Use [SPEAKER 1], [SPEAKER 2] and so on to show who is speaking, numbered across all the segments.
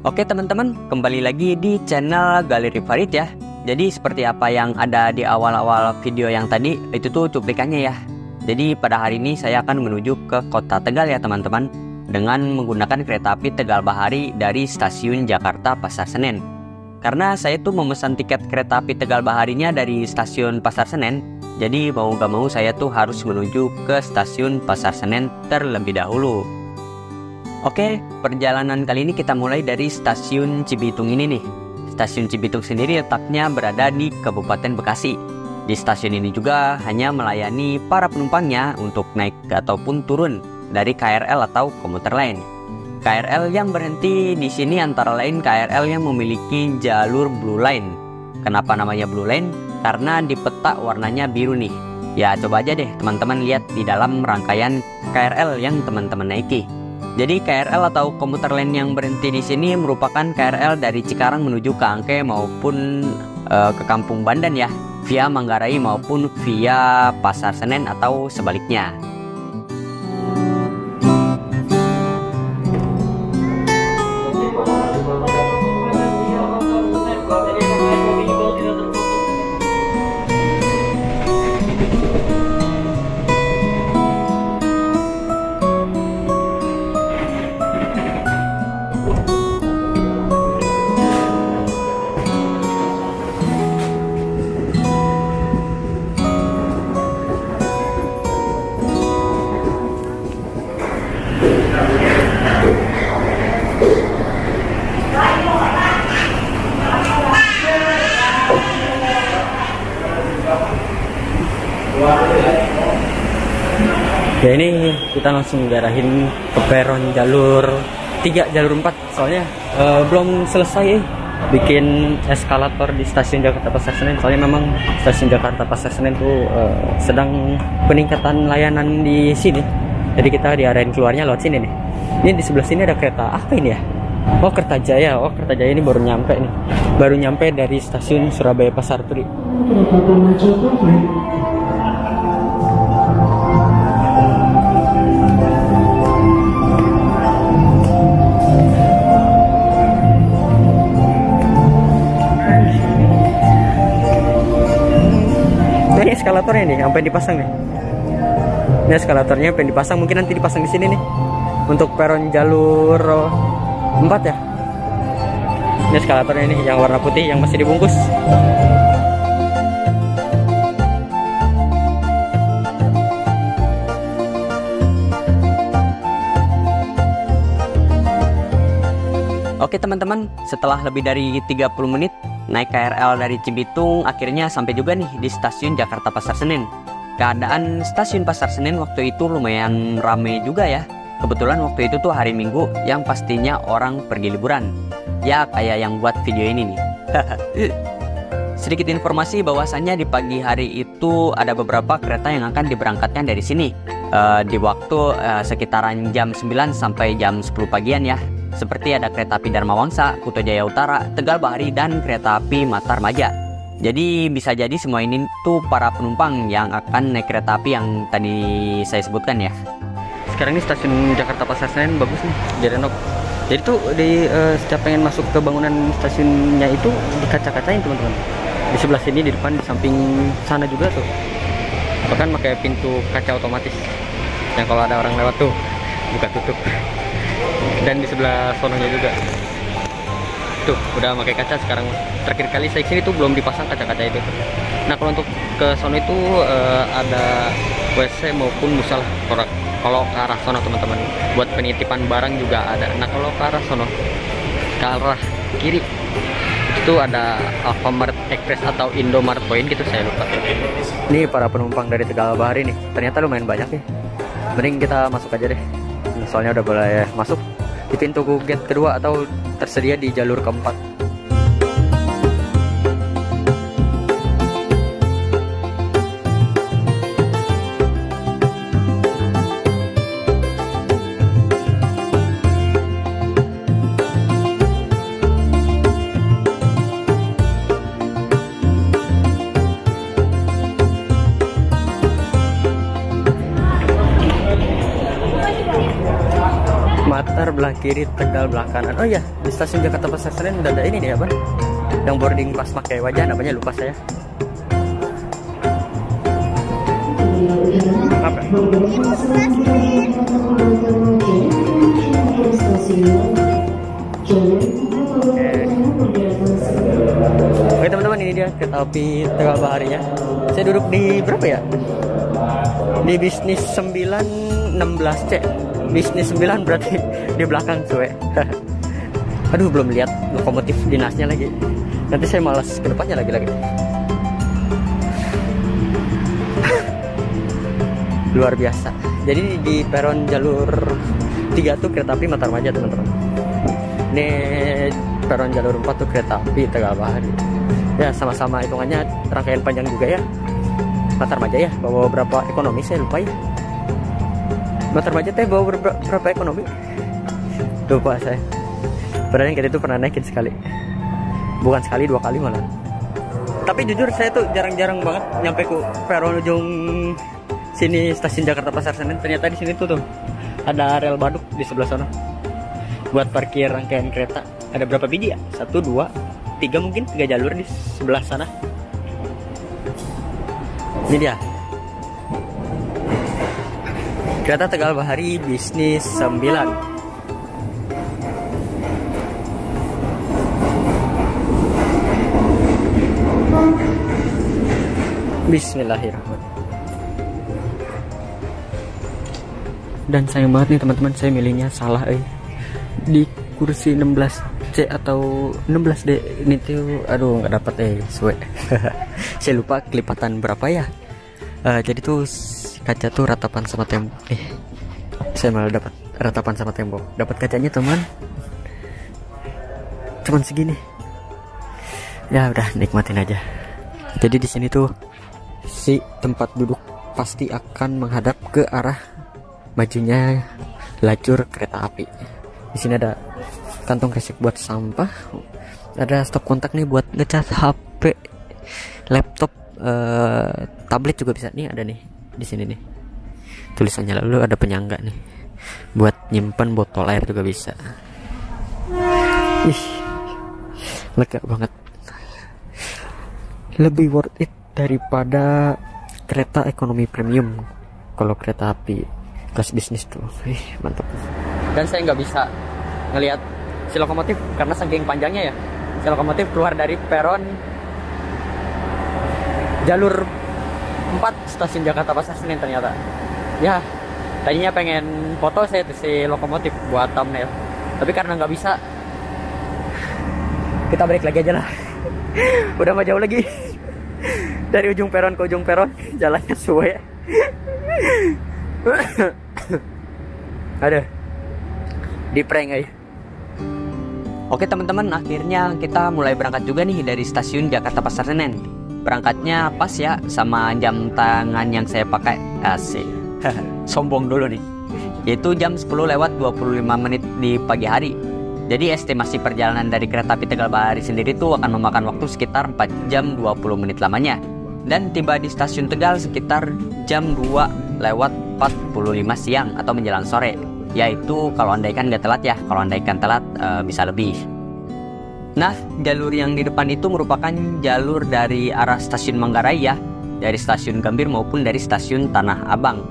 [SPEAKER 1] Oke teman-teman, kembali lagi di channel Galeri Farid ya. Jadi seperti apa yang ada di awal-awal video yang tadi, itu tuh cuplikannya ya. Jadi pada hari ini saya akan menuju ke kota Tegal ya teman-teman, dengan menggunakan kereta api Tegal Bahari dari stasiun Jakarta Pasar Senen. Karena saya tuh memesan tiket kereta api Tegal Baharinya dari stasiun Pasar Senen, jadi mau gak mau saya tuh harus menuju ke stasiun Pasar Senen terlebih dahulu. Oke, perjalanan kali ini kita mulai dari stasiun Cibitung ini nih. Stasiun Cibitung sendiri letaknya berada di Kabupaten Bekasi. Di stasiun ini juga hanya melayani para penumpangnya untuk naik ataupun turun dari KRL atau komuter lain. KRL yang berhenti di sini antara lain KRL yang memiliki jalur Blue Line. Kenapa namanya Blue Line? Karena di peta warnanya biru nih. Ya coba aja deh teman-teman lihat di dalam rangkaian KRL yang teman-teman naiki. Jadi KRL atau komuter lain yang berhenti di sini merupakan KRL dari Cikarang menuju ke Angke maupun ke Kampung Bandan ya, via Manggarai maupun via Pasar Senen atau sebaliknya. Ya ini kita langsung diarahin ke peron jalur 3, jalur 4. Soalnya belum selesai bikin eskalator di stasiun Jakarta Pasar Senen. Soalnya memang stasiun Jakarta Pasar Senen tuh sedang peningkatan layanan di sini. Jadi kita diarahin keluarnya lewat sini nih. Ini di sebelah sini ada kereta apa ini ya? Oh Kertajaya. Oh Kertajaya ini baru nyampe nih. Baru nyampe dari stasiun Surabaya Pasar Turi. Ini eskalatornya nih, sampai dipasang nih. Ini eskalatornya sampai dipasang, mungkin nanti dipasang di sini nih. Untuk peron jalur 4 ya. Ini eskalatornya nih yang warna putih yang masih dibungkus. Oke teman-teman, setelah lebih dari 30 menit naik KRL dari Cibitung, akhirnya sampai juga nih di stasiun Jakarta Pasar Senen. Keadaan stasiun Pasar Senen waktu itu lumayan rame juga ya. Kebetulan waktu itu tuh hari Minggu yang pastinya orang pergi liburan. Ya kayak yang buat video ini nih. Sedikit informasi bahwasannya di pagi hari itu ada beberapa kereta yang akan diberangkatkan dari sini di waktu sekitaran jam 9 sampai jam 10 pagian ya. Seperti ada kereta api Dharma Wangsa, Kuto Jaya Utara, Tegal Bahari, dan kereta api Matarmaja. Jadi bisa jadi semua ini tuh para penumpang yang akan naik kereta api yang tadi saya sebutkan ya. Sekarang ini stasiun Jakarta Pasar Senen bagus nih, Jarenok. Jadi tuh di setiap pengen masuk ke bangunan stasiunnya itu dikaca-kacain teman-teman. Di sebelah sini, di depan, di samping sana juga tuh. Bahkan pakai pintu kaca otomatis. Yang kalau ada orang lewat tuh buka tutup. Dan di sebelah sononya juga tuh udah pakai kaca sekarang. Terakhir kali saya kesini tuh belum dipasang kaca-kaca itu. Nah kalau untuk ke sono itu ada WC maupun musola kalau ke arah sono teman-teman, buat penitipan barang juga ada. Nah kalau ke arah sono, ke arah kiri itu ada Alfamart Express atau Indomart Point gitu, saya lupa. Ini para penumpang dari Tegal Bahari nih, ternyata lumayan banyak ya. Mending kita masuk aja deh, soalnya udah boleh masuk di pintu gate kedua atau tersedia di jalur keempat.
[SPEAKER 2] belah kiri, Tegal belah kanan. Oh iya, di stasiun Jakarta Pasar Senen udah ada ini nih apa? Yang boarding pas pakai wajah, namanya lupa saya. Apa? Oke teman-teman, ini dia kereta api Tegal Baharinya. Saya duduk di berapa ya? Di bisnis 916C. Bisnis 9 berarti di belakang cuy. Aduh, belum lihat lokomotif dinasnya lagi. Nanti saya malas ke depannya lagi. Luar biasa. Jadi di peron jalur 3 tuh kereta api Matarmaja teman-teman. Ini peron jalur 4 tuh kereta api Tegal Bahari. Ya sama-sama hitungannya rangkaian panjang juga ya. Matarmaja ya bawa berapa ekonomi saya lupa ya. Matarmaja teh bawa berapa ekonomi? Lupa saya. Padahal yang itu pernah naikin sekali. Bukan sekali, 2 kali malah. Tapi jujur saya tuh jarang-jarang banget nyampe ke peron ujung sini stasiun Jakarta Pasar Senen. Ternyata di sini tuh ada rel baduk di sebelah sana. Buat parkir rangkaian kereta. Ada berapa biji ya? 1, 2, 3 mungkin 3 jalur di sebelah sana. Ini dia. Kereta Tegal Bahari bisnis 9. Bismillahirrahmanirrahim. Dan sayang banget nih teman-teman, saya milihnya salah di kursi 16C atau 16D ini tuh, aduh nggak dapat sesuai. Saya lupa kelipatan berapa ya. Jadi tuh kaca tuh ratapan sama tembok. Saya malah dapat ratapan sama tembok. Dapat kacanya teman, cuman segini. Ya udah, nikmatin aja. Jadi di sini tuh si tempat duduk pasti akan menghadap ke arah majunya lajur kereta api. Di sini ada kantong kresek buat sampah, ada stop kontak nih buat ngecas HP, laptop, tablet juga bisa nih, ada nih di sini nih tulisannya. Lalu ada penyangga nih buat nyimpen botol air juga bisa. Ih, lega banget. Lebih worth it daripada kereta ekonomi premium. Kalau kereta api kelas bisnis tuh, mantap. Dan saya nggak bisa ngelihat si lokomotif karena saking panjangnya ya. Si lokomotif keluar dari peron jalur 4 stasiun Jakarta Pasar Senen ternyata. Ya, tadinya pengen foto saya si lokomotif buat thumbnail, tapi karena nggak bisa, kita balik lagi aja lah. Udah mah jauh lagi. Dari ujung peron ke ujung peron jalannya suwe. Aduh, di prank aja. Oke teman-teman, akhirnya kita mulai berangkat juga nih dari stasiun Jakarta Pasar Senen. Berangkatnya pas ya sama jam tangan yang saya pakai. Asik. Sombong dulu nih. Yaitu jam 10:25 di pagi hari. Jadi estimasi perjalanan dari kereta api Tegal Bahari sendiri tuh akan memakan waktu sekitar 4 jam 20 menit lamanya. Dan tiba di stasiun Tegal sekitar jam 2:45 siang atau menjelang sore. Yaitu kalau andaikan nggak telat ya, kalau andaikan telat bisa lebih. Nah, jalur yang di depan itu merupakan jalur dari arah stasiun Manggarai ya, dari stasiun Gambir maupun dari stasiun Tanah Abang.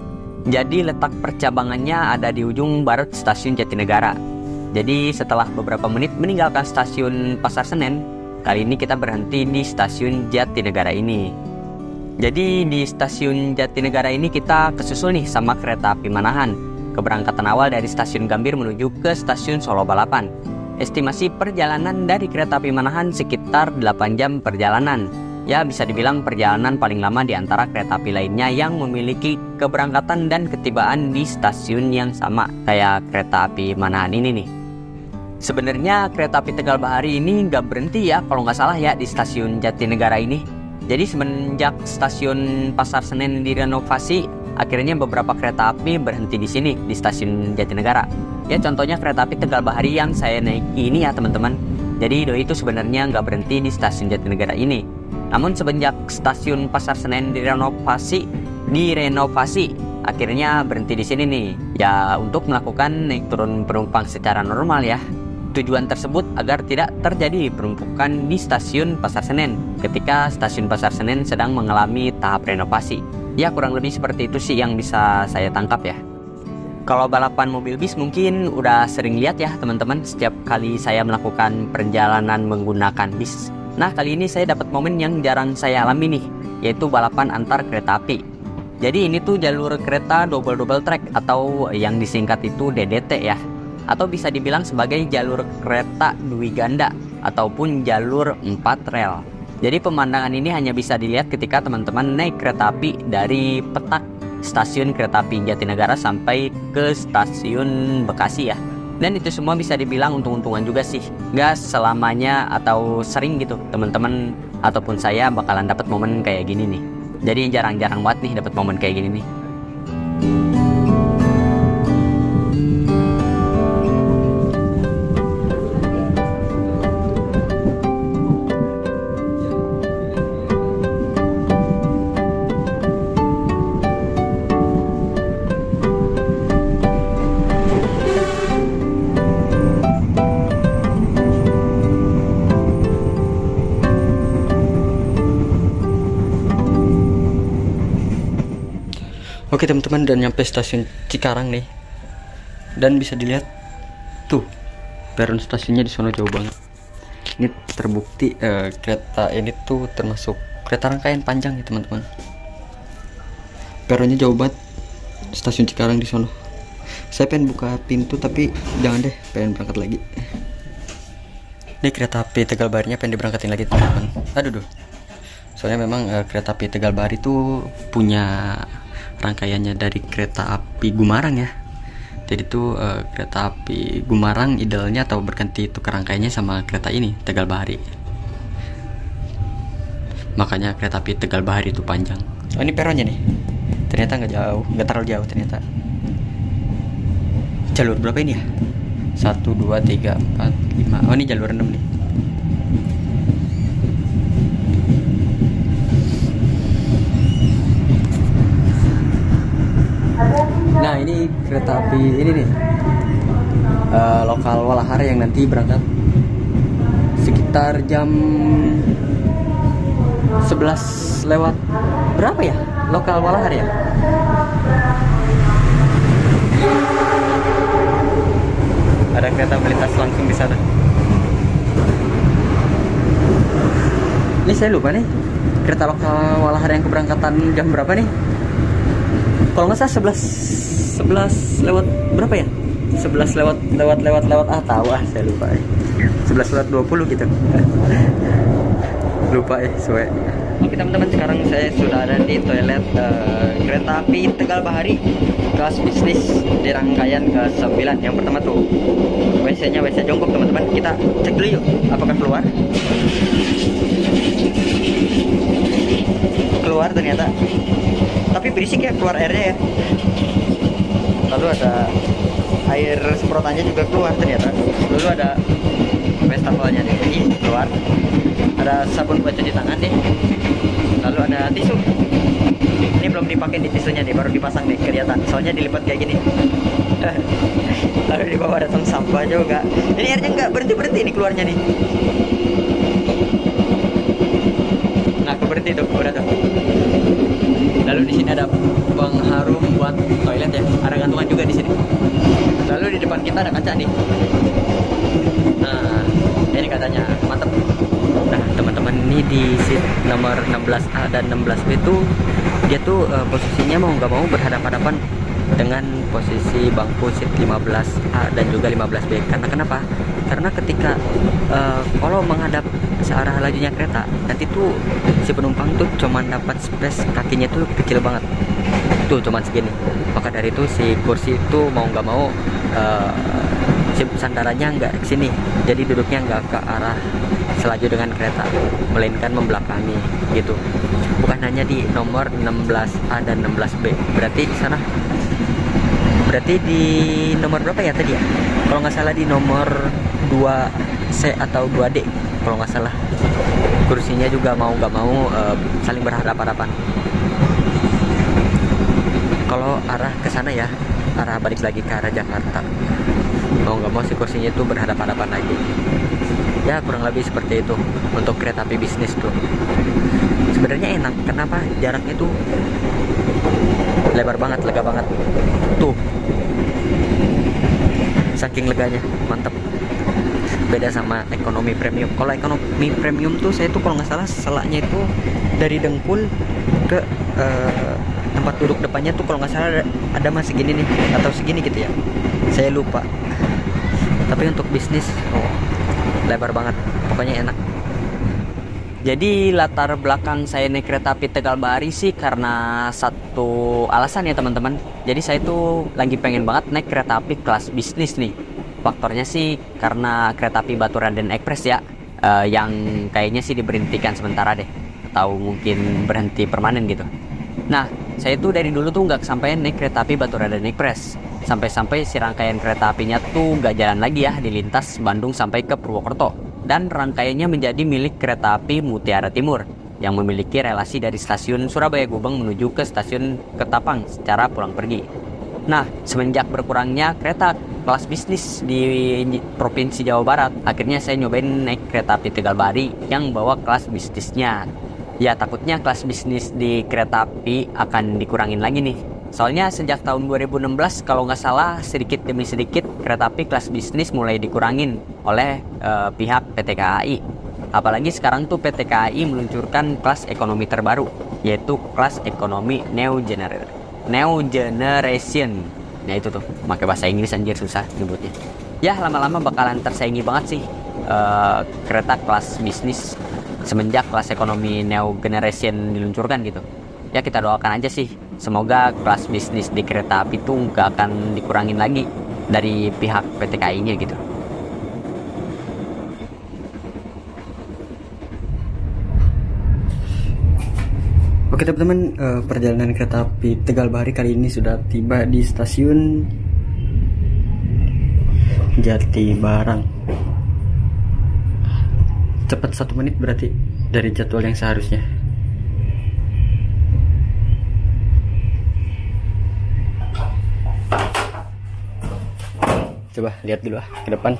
[SPEAKER 2] Jadi letak percabangannya ada di ujung barat stasiun Jatinegara. Jadi setelah beberapa menit meninggalkan stasiun Pasar Senen, kali ini kita berhenti di stasiun Jatinegara ini. Jadi di stasiun Jatinegara ini kita kesusul nih sama kereta api Manahan. Keberangkatan awal dari stasiun Gambir menuju ke stasiun Solo Balapan. Estimasi perjalanan dari kereta api Manahan sekitar 8 jam perjalanan. Ya bisa dibilang perjalanan paling lama di antara kereta api lainnya yang memiliki keberangkatan dan ketibaan di stasiun yang sama kayak kereta api Manahan ini nih. Sebenarnya kereta api Tegal Bahari ini nggak berhenti ya kalau nggak salah ya di stasiun Jatinegara ini. Jadi semenjak stasiun Pasar Senen direnovasi, akhirnya beberapa kereta api berhenti di sini di stasiun Jatinegara. Ya contohnya kereta api Tegal Bahari yang saya naiki ini ya teman-teman. Jadi doi itu sebenarnya nggak berhenti di stasiun Jatinegara ini. Namun semenjak stasiun Pasar Senen direnovasi,
[SPEAKER 1] akhirnya berhenti di sini nih. Ya untuk melakukan naik turun penumpang secara normal ya. Tujuan tersebut agar tidak terjadi penumpukan di stasiun Pasar Senen ketika stasiun Pasar Senen sedang mengalami tahap renovasi. Ya kurang lebih seperti itu sih yang bisa saya tangkap ya. Kalau balapan mobil bis mungkin udah sering lihat ya teman-teman setiap kali saya melakukan perjalanan menggunakan bis. Nah kali ini saya dapat momen yang jarang saya alami nih, yaitu balapan antar kereta api. Jadi ini tuh jalur kereta double track atau yang disingkat itu DDT ya. Atau bisa dibilang sebagai jalur kereta dwi ganda ataupun jalur 4 rel. Jadi pemandangan ini hanya bisa dilihat ketika teman-teman naik kereta api dari Petak stasiun kereta api Jatinegara sampai ke stasiun Bekasi ya. Dan itu semua bisa dibilang untung-untungan juga sih. Gak selamanya atau sering gitu teman-teman ataupun saya bakalan dapat momen kayak gini nih. Jadi jarang-jarang banget nih dapat momen kayak gini nih. Oke teman-teman, dan nyampe stasiun Cikarang nih. Dan bisa dilihat tuh peron stasiunnya di sana jauh banget. Ini terbukti kereta ini tuh termasuk kereta rangkaian panjang ya teman-teman. Peronnya jauh banget, stasiun Cikarang di sana. Saya pengen buka pintu tapi jangan deh, pengen berangkat lagi. Ini kereta api Tegal Barinya pengen diberangkatin lagi teman-teman. Aduh. Soalnya memang kereta api Tegal Bari tuh punya rangkaiannya dari kereta api Gumarang ya. Jadi tuh kereta api Gumarang idealnya atau berganti itu rangkaiannya sama kereta ini Tegal Bahari. Makanya kereta api Tegal Bahari itu panjang. Oh ini peronnya nih. Ternyata nggak terlalu jauh ternyata. Jalur berapa ini ya? 1, 2, 3, 4, 5. Oh ini jalur 6 nih. Nah ini kereta api ini nih lokal Walahar yang nanti berangkat sekitar jam 11 lewat berapa ya lokal Walahar ya. Ada kereta melintas langsung di sana. Ini saya lupa nih kereta lokal Walahar yang keberangkatan jam berapa nih. Kalau nggak salah 11 lewat berapa ya? 11 lewat tahu saya lupa ya. 11 lewat 20 gitu. Lupa ya suwe. Oke teman-teman, sekarang saya sudah ada di toilet kereta api Tegal Bahari kelas bisnis di rangkaian ke-9. Yang pertama tuh WC-nya WC jongkok teman-teman. Kita cek dulu yuk apakah keluar. Keluar ternyata. Tapi berisik ya keluar airnya ya. Lalu ada air semprotannya juga keluar ternyata. Lalu ada wastafelnya nih, ini keluar. Ada sabun buat cuci tangan nih. Lalu ada tisu. Ini belum dipakai di tisunya nih, baru dipasang nih kelihatan. Soalnya dilipat kayak gini. Lalu di bawah ada tong sampah juga. Ini airnya nggak berhenti ini keluarnya nih. Nah, berhenti tuh, udah tuh. Lalu di sini ada pengharum buat toilet ya, ada gantungan juga di sini. Lalu di depan kita ada kaca nih. Nah, ini katanya mantep. Nah, teman-teman ini di seat nomor 16A dan 16B itu dia tuh posisinya mau nggak mau berhadapan-hadapan dengan posisi bangku seat 15A dan juga 15B. Karena kenapa? Karena ketika kalau menghadap searah lajunya kereta, nanti tuh si penumpang tuh cuman dapat space kakinya tuh kecil banget, tuh cuman segini. Maka dari itu si kursi itu mau nggak mau si sandarannya nggak ke sini, jadi duduknya nggak ke arah selaju dengan kereta, melainkan membelakangi gitu. Bukan hanya di nomor 16A dan 16B, berarti di sana, berarti di nomor berapa ya tadi ya? Kalau nggak salah di nomor 2C atau 2D kalau nggak salah. Kursinya juga mau nggak mau saling berhadapan-hadapan.
[SPEAKER 2] Kalau arah ke sana ya, arah balik lagi ke arah Jakarta, mau nggak mau sih kursinya itu berhadapan-hadapan lagi. Ya kurang lebih seperti itu untuk kereta api bisnis tuh. Sebenarnya enak, kenapa? Jaraknya tuh lebar banget, lega banget. Tuh, saking leganya, mantap. Beda sama ekonomi premium. Kalau ekonomi premium tuh saya tuh kalau nggak salah selaknya itu dari Dengkul ke tempat duduk depannya tuh kalau nggak salah ada masih segini nih atau segini gitu ya. Saya lupa. Tapi untuk bisnis, oh, lebar banget. Pokoknya enak.
[SPEAKER 1] Jadi latar belakang saya naik kereta api Tegalbari sih karena satu alasan ya teman-teman. Jadi saya tuh lagi pengen banget naik kereta api kelas bisnis nih. Faktornya sih karena kereta api Baturaden Express ya, yang kayaknya sih diberhentikan sementara deh, atau mungkin berhenti permanen gitu. Nah, saya tuh dari dulu tuh nggak kesampaian naik kereta api Baturaden Express. Sampai-sampai si rangkaian kereta apinya tuh nggak jalan lagi ya di lintas Bandung sampai ke Purwokerto. Dan rangkaiannya menjadi milik kereta api Mutiara Timur yang memiliki relasi dari stasiun Surabaya Gubeng menuju ke stasiun Ketapang secara pulang pergi. Nah, semenjak berkurangnya kereta kelas bisnis di Provinsi Jawa Barat, akhirnya saya nyobain naik kereta api Tegalbari yang bawa kelas bisnisnya. Ya, takutnya kelas bisnis di kereta api akan dikurangin lagi nih. Soalnya sejak tahun 2016 kalau nggak salah sedikit demi sedikit kereta api kelas bisnis mulai dikurangin oleh pihak PT KAI. Apalagi sekarang tuh PT KAI meluncurkan kelas ekonomi terbaru, yaitu kelas ekonomi New Generation. Nah itu tuh, pakai bahasa Inggris anjir susah nyebutnya. Ya lama-lama bakalan tersaingi banget sih kereta kelas bisnis semenjak kelas ekonomi New Generation diluncurkan gitu. Ya kita doakan aja sih, semoga kelas bisnis di kereta api tuh nggak akan dikurangin lagi dari pihak PT KAI-nya gitu.
[SPEAKER 2] Oke teman-teman, perjalanan kereta api Tegalbari kali ini sudah tiba di stasiun Jatibarang. Cepat 1 menit berarti dari jadwal yang seharusnya. Coba lihat dulu ke depan.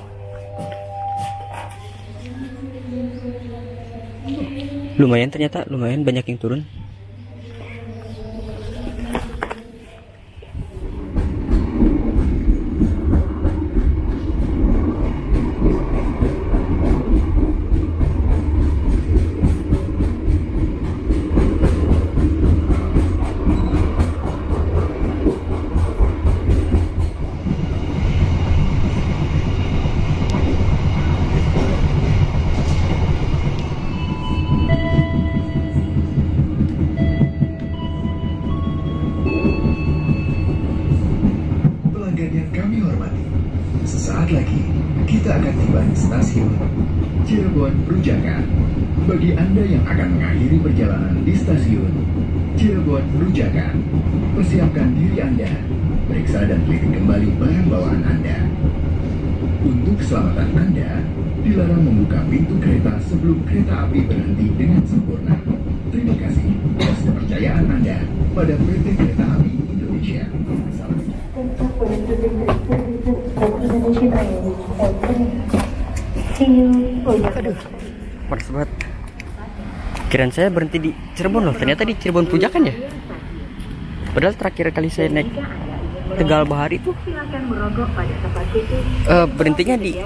[SPEAKER 2] Lumayan ternyata, lumayan banyak yang turun.
[SPEAKER 3] Sesaat lagi, kita akan tiba di stasiun Cirebon Perujakan. Bagi Anda yang akan mengakhiri perjalanan di stasiun Cirebon Perujakan, persiapkan diri Anda, periksa dan teliti kembali barang bawaan Anda. Untuk keselamatan Anda, dilarang membuka pintu kereta sebelum kereta api berhenti dengan sempurna. Terima kasih atas kepercayaan Anda pada PT Kereta Api Indonesia.
[SPEAKER 2] Aduh, panas banget. Kirain saya berhenti di Cirebon loh, ternyata di Cirebon Perujakan ya. Padahal terakhir kali saya naik Tegalbari tuh berhentinya di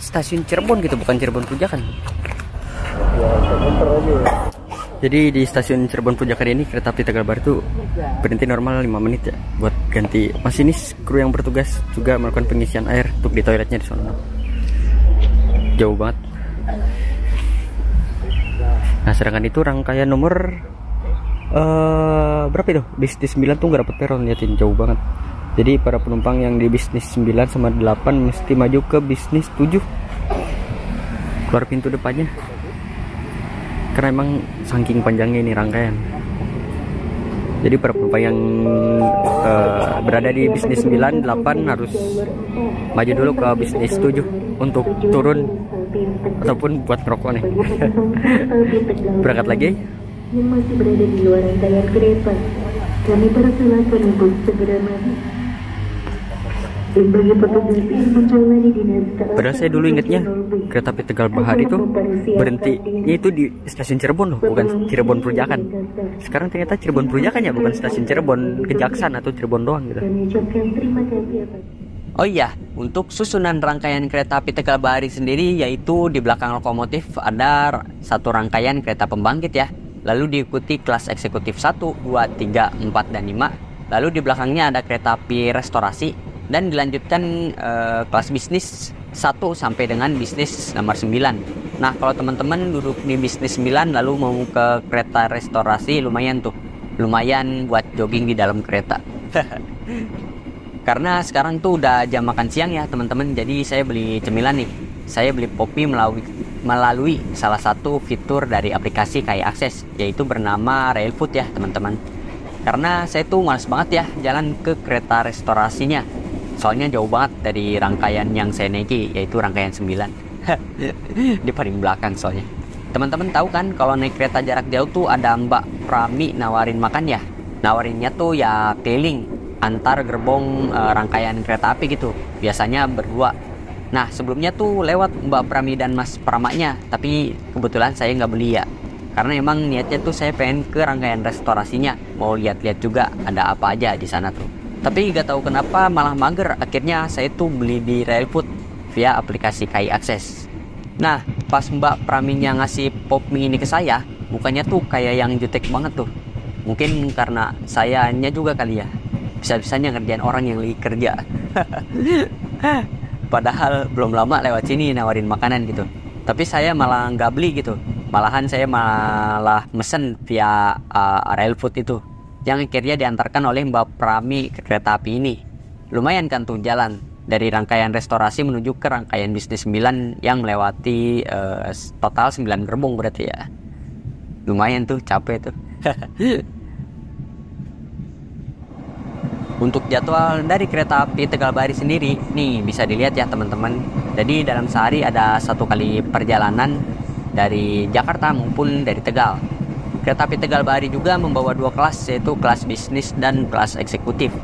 [SPEAKER 2] stasiun Cirebon gitu, bukan Cirebon Perujakan. Jadi di stasiun Cirebon Perujakan ini kereta api Tegalbari tuh berhenti normal 5 menit ya, buat ganti masinis. Kru yang bertugas juga melakukan pengisian air untuk di toiletnya di sana. Jauh banget. Nah sedangkan itu rangkaian nomor berapa itu? Bisnis 9 tuh gak dapet peron, liatin jauh banget. Jadi para penumpang yang di bisnis 9 sama 8 mesti maju ke bisnis 7, keluar pintu depannya. Karena emang saking panjangnya ini rangkaian. Jadi para penumpang yang berada di bisnis 9, 8 harus maju dulu ke bisnis 7 untuk turun ataupun buat ngerokok nih. Berangkat lagi.
[SPEAKER 4] Yang masih berada di luar rangkaian kereta. Kami persilakan untuk segera masuk. Dan bagi petugas yang menjalani dinas
[SPEAKER 2] Padahal saya dulu ingetnya kereta api Tegal Bahari itu berhentinya itu di stasiun Cirebon loh, bukan Cirebon Perujakan. Sekarang ternyata Cirebon Perujakan ya, bukan stasiun Cirebon Kejaksan atau Cirebon doang gitu.
[SPEAKER 4] kami ucapkan terima kasih atas.
[SPEAKER 1] Oh iya, untuk susunan rangkaian kereta api Tegal Bahari sendiri, yaitu di belakang lokomotif ada satu rangkaian kereta pembangkit ya. Lalu diikuti kelas eksekutif 1, 2, 3, 4, dan 5. Lalu di belakangnya ada kereta api restorasi dan dilanjutkan kelas bisnis 1 sampai dengan bisnis nomor 9. Nah, kalau teman-teman duduk di bisnis 9 lalu mau ke kereta restorasi, lumayan tuh. Lumayan buat jogging di dalam kereta. Karena sekarang tuh udah jam makan siang ya teman-teman, jadi saya beli cemilan nih. Saya beli Poppi melalui salah satu fitur dari aplikasi KAI Akses, yaitu bernama Railfood ya teman-teman. Karena saya tuh males banget ya jalan ke kereta restorasinya, soalnya jauh banget dari rangkaian yang saya naiki, yaitu rangkaian 9. Di paling belakang soalnya. Teman-teman tahu kan kalau naik kereta jarak jauh tuh ada Mbak Prami nawarin makan ya. Nawarinnya tuh ya keliling antar gerbong rangkaian kereta api gitu, biasanya berdua. Nah sebelumnya tuh lewat Mbak Prami dan Mas Pramanya, tapi kebetulan saya nggak beli ya, karena emang niatnya tuh saya pengen ke rangkaian restorasinya, mau lihat-lihat juga ada apa aja di sana tuh. Tapi nggak tahu kenapa malah mager, akhirnya saya tuh beli di Railfood via aplikasi KAI Akses. Nah pas Mbak Praminya ngasih pop mie ini ke saya, mukanya tuh kayak yang jutek banget tuh. Mungkin karena sayanya juga kali ya, bisa-bisanya ngerjain orang yang lagi kerja. Padahal belum lama lewat sini nawarin makanan gitu, tapi saya malah nggak beli gitu. Malahan saya malah mesen via Railfood itu, yang akhirnya diantarkan oleh Mbak Prami ke kereta api ini. Lumayan kan tuh jalan dari rangkaian restorasi menuju ke rangkaian bisnis 9 yang melewati total 9 gerbong berarti ya. Lumayan tuh, capek tuh. Untuk jadwal dari kereta api Tegal Bahari sendiri, nih bisa dilihat ya teman-teman. Jadi dalam sehari ada 1 kali perjalanan dari Jakarta maupun dari Tegal. Kereta api Tegal Bahari juga membawa 2 kelas, yaitu kelas bisnis dan kelas eksekutif.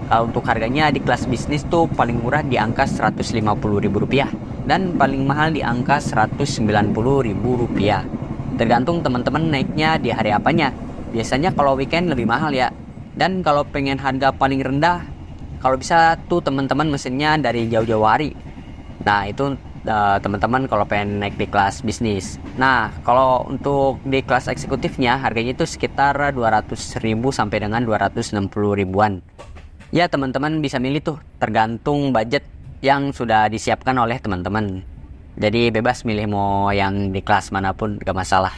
[SPEAKER 1] Kalau untuk harganya di kelas bisnis tuh paling murah di angka Rp150.000 dan paling mahal di angka Rp190.000. Tergantung teman-teman naiknya di hari apanya. Biasanya kalau weekend lebih mahal ya. Dan kalau pengen harga paling rendah, kalau bisa tuh teman-teman mesinnya dari jauh-jauh hari. Nah itu teman-teman kalau pengen naik di kelas bisnis. Nah kalau untuk di kelas eksekutifnya harganya itu sekitar 200.000 sampai dengan 260.000-an. Ya teman-teman bisa milih tuh, tergantung budget yang sudah disiapkan oleh teman-teman. Jadi bebas milih mau yang di kelas manapun, gak masalah.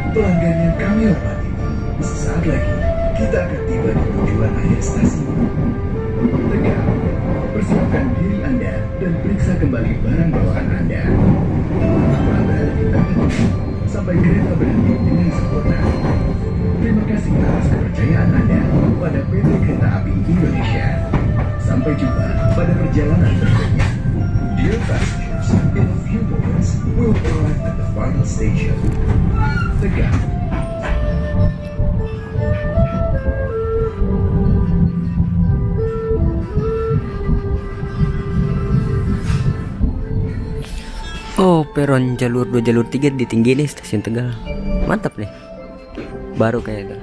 [SPEAKER 3] Pelanggan yang kami hormati, sesaat lagi kita akan tiba di tujuan akhir stasiun. Tegal, persiapkan diri Anda dan periksa kembali barang bawaan Anda. Setelah berada di tempat ini, sampai kereta berhenti dengan sempurna. Terima kasih atas kepercayaan Anda pada PT Kereta Api Indonesia. Sampai jumpa pada perjalanan berikutnya. Dear passengers, in a few moments, we will arrive at the final station. Tegal.
[SPEAKER 2] Oh, peron jalur 2 jalur 3 ditinggi nih stasiun Tegal. Mantap nih. Baru kayak itu.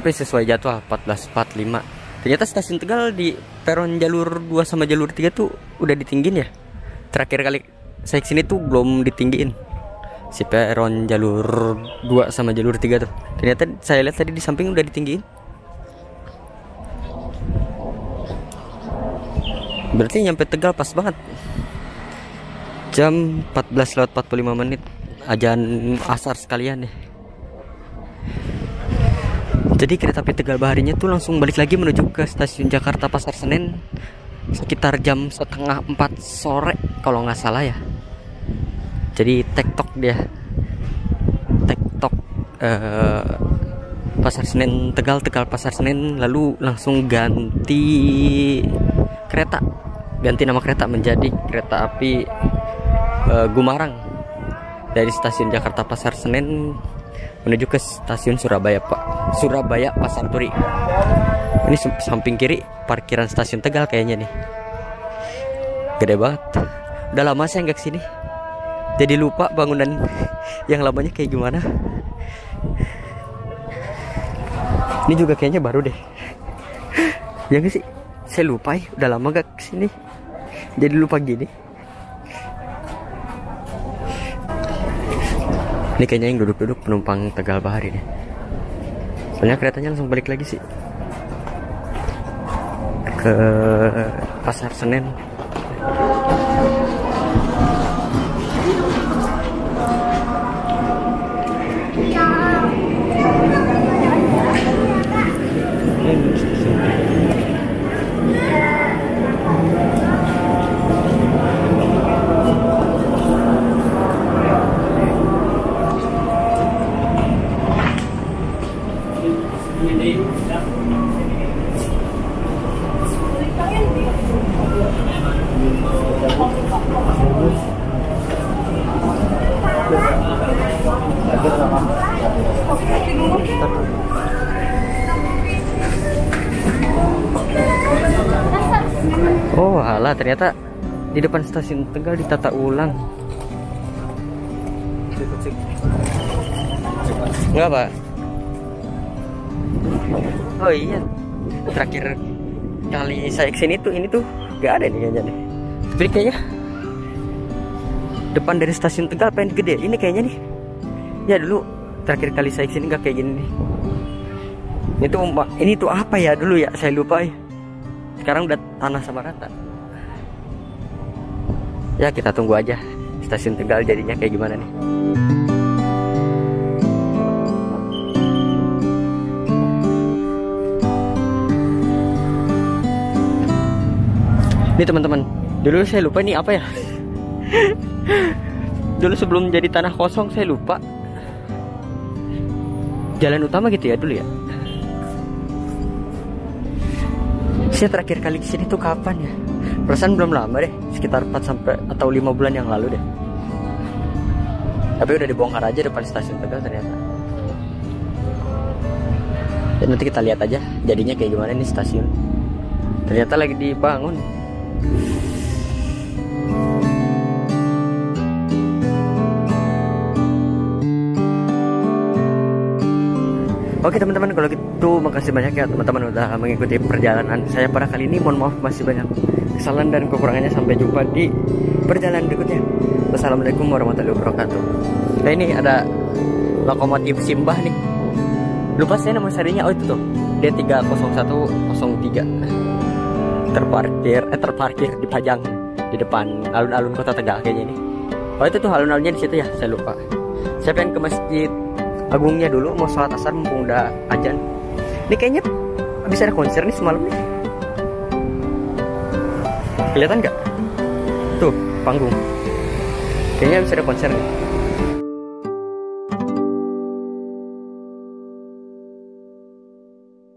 [SPEAKER 2] sampai sesuai jadwal 14.45. Ternyata stasiun Tegal di peron jalur 2 sama jalur 3 tuh udah ditinggiin ya. Terakhir kali saya kesini tuh belum ditinggiin si peron jalur 2 sama jalur 3 tuh. Ternyata saya lihat tadi di samping udah ditinggiin. Berarti nyampe Tegal pas banget. Jam 14:45, azan asar sekalian deh. Jadi kereta api Tegal Baharinya tuh langsung balik lagi menuju ke stasiun Jakarta Pasar Senen sekitar jam 3:30 sore kalau nggak salah ya. Jadi tektok dia, tektok Pasar Senen Tegal, Tegal Pasar Senen, lalu langsung ganti kereta, ganti nama kereta menjadi kereta api Gumarang dari stasiun Jakarta Pasar Senen menuju ke stasiun Surabaya Pasar Turi. Ini samping kiri parkiran stasiun Tegal kayaknya nih. Gede banget. Udah lama saya nggak kesini, jadi lupa bangunan yang lamanya kayak gimana. Ini juga kayaknya baru deh. Ya nggak sih? Saya lupa ya, udah lama gak kesini, jadi lupa gini. Ini kayaknya yang duduk-duduk penumpang Tegal Bahari nih. Soalnya keretanya langsung balik lagi sih ke Pasar Senen. Oh alah, ternyata di depan stasiun Tegal ditata ulang. Enggak Pak? Oh iya, terakhir kali saya kesini tuh ini tuh gak ada nih kayaknya nih. Tapi kayaknya depan dari stasiun Tegal pengen gede ini kayaknya nih. Ya dulu terakhir kali saya kesini gak kayak gini nih. Ini tuh apa ya dulu ya, saya lupa ya. Sekarang udah tanah sama rata. Ya kita tunggu aja stasiun Tegal jadinya kayak gimana nih. Ini teman-teman, dulu saya lupa ini apa ya. Dulu sebelum jadi tanah kosong saya lupa. Jalan utama gitu ya dulu ya. Saya terakhir kali kesini tuh kapan ya? Perasaan belum lama deh, sekitar 4 sampai atau 5 bulan yang lalu deh. Tapi udah dibongkar aja depan stasiun Tegal ternyata. Dan nanti kita lihat aja jadinya kayak gimana nih stasiun. Ternyata lagi dibangun. Oke teman-teman, kalau gitu makasih banyak ya teman-teman udah mengikuti perjalanan saya pada kali ini. Mohon maaf masih banyak kesalahan dan kekurangannya. Sampai jumpa di perjalanan berikutnya. Wassalamualaikum warahmatullahi wabarakatuh. Nah ini ada lokomotif Simbah nih. Lupa saya nama serinya. Oh itu tuh D30103 terparkir dipajang di depan alun-alun kota Tegal kayaknya nih. Oh itu tuh alun-alunnya di situ ya, saya lupa. Saya pengen ke Masjid Agungnya dulu, mau sholat asar mumpung udah azan. Ini kayaknya habis ada konser nih semalam nih. Kelihatan nggak? Tuh panggung. Kayaknya habis ada konser nih.